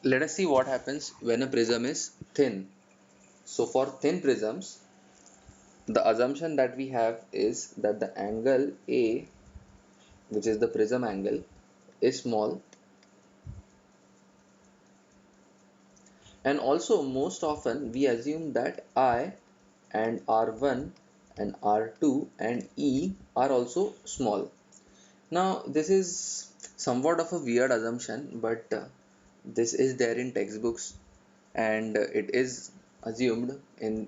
Let us see what happens when a prism is thin. So for thin prisms, the assumption that we have is that the angle A, which is the prism angle, is small, and also most often we assume that I and R1 and R2 and E are also small. Now this is somewhat of a weird assumption, but this is there in textbooks, and it is assumed in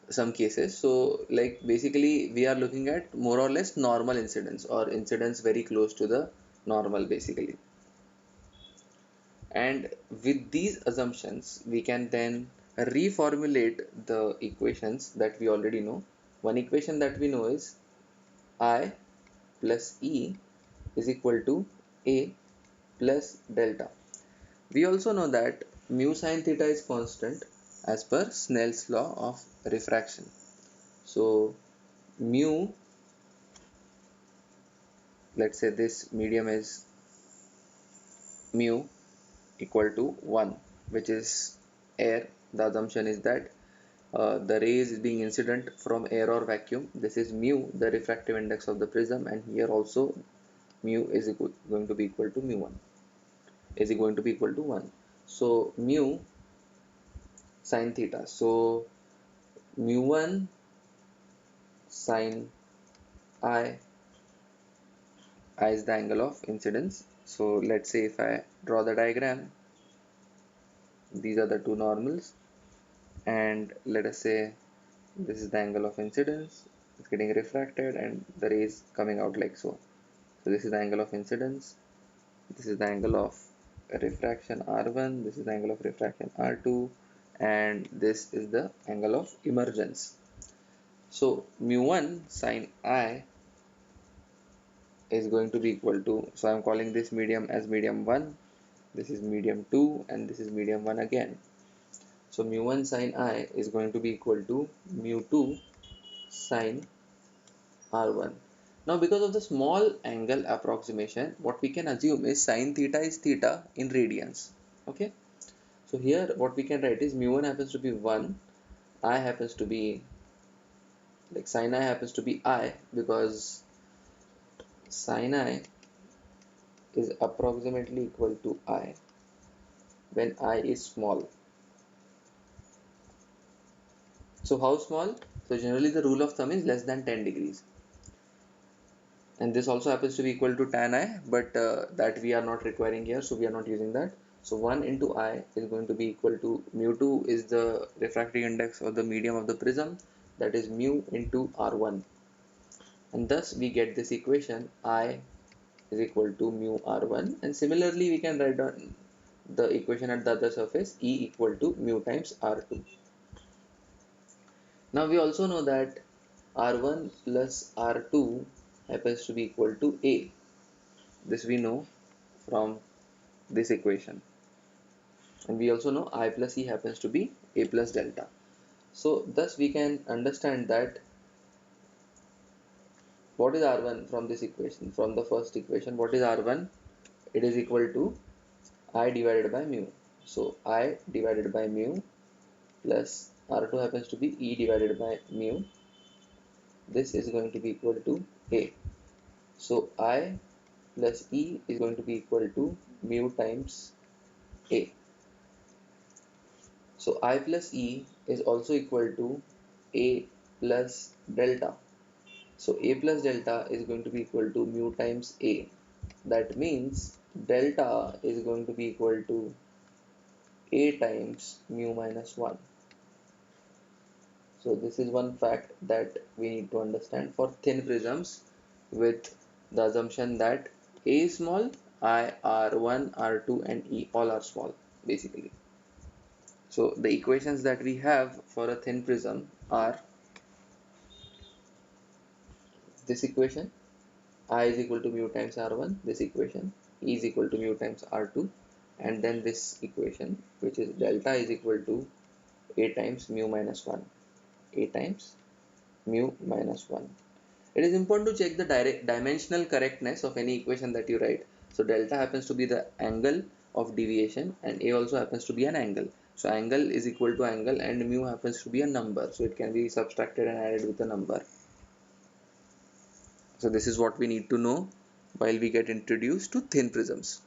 some cases. So like basically we are looking at more or less normal incidence or incidence very close to the normal basically. And with these assumptions we can then reformulate the equations that we already know. One equation that we know is I plus E is equal to A plus delta. We also know that mu sine theta is constant as per Snell's law of refraction. So mu, let's say this medium is mu equal to 1, which is air. The assumption is that the rays is being incident from air or vacuum. This is mu, the refractive index of the prism, and here also mu is going to be equal to mu 1, is going to be equal to 1. So mu sine theta. So mu 1 sine I is the angle of incidence. So let's say if I draw the diagram, these are the two normals, and let us say this is the angle of incidence, it's getting refracted and the rays coming out like so. So this is the angle of incidence, this is the angle of refraction R1, this is the angle of refraction R2, and this is the angle of emergence. So mu 1 sine I is going to be equal to, so I'm calling this medium as medium 1, this is medium 2, and this is medium 1 again. So mu 1 sine I is going to be equal to mu 2 sine R1. Now because of the small angle approximation, what we can assume is sine theta is theta in radians. Okay, so here what we can write is mu 1 happens to be 1, I happens to be, like sine I happens to be I, because sine I is approximately equal to I when I is small. So how small? So generally the rule of thumb is less than 10 degrees. And this also happens to be equal to tan I, but that we are not requiring here, so we are not using that. So 1 into I is going to be equal to mu 2 is the refractive index of the medium of the prism, that is mu into R1. And thus we get this equation I is equal to mu R1, and similarly we can write down the equation at the other surface, E equal to mu times R2. Now we also know that R1 plus R2 happens to be equal to A. This we know from this equation. And we also know I plus E happens to be A plus delta. So thus we can understand that what is R1 from this equation, from the first equation, what is R1? It is equal to I divided by mu. So I divided by mu plus R2 happens to be E divided by mu. This is going to be equal to A. So I plus E is going to be equal to mu times A. So I plus E is also equal to A plus delta. So A plus delta is going to be equal to mu times A. That means delta is going to be equal to A times mu minus 1. So this is one fact that we need to understand for thin prisms with the assumption that A is small, I, R1, R2 and E all are small basically. So the equations that we have for a thin prism are this equation, I is equal to mu times R1, this equation, E is equal to mu times R2, and then this equation which is delta is equal to A times mu minus 1, A times mu minus 1. It is important to check the dimensional correctness of any equation that you write. So delta happens to be the angle of deviation, and a also happens to be an angle. So angle is equal to angle, and mu happens to be a number, so it can be subtracted and added with a number. So this is what we need to know while we get introduced to thin prisms.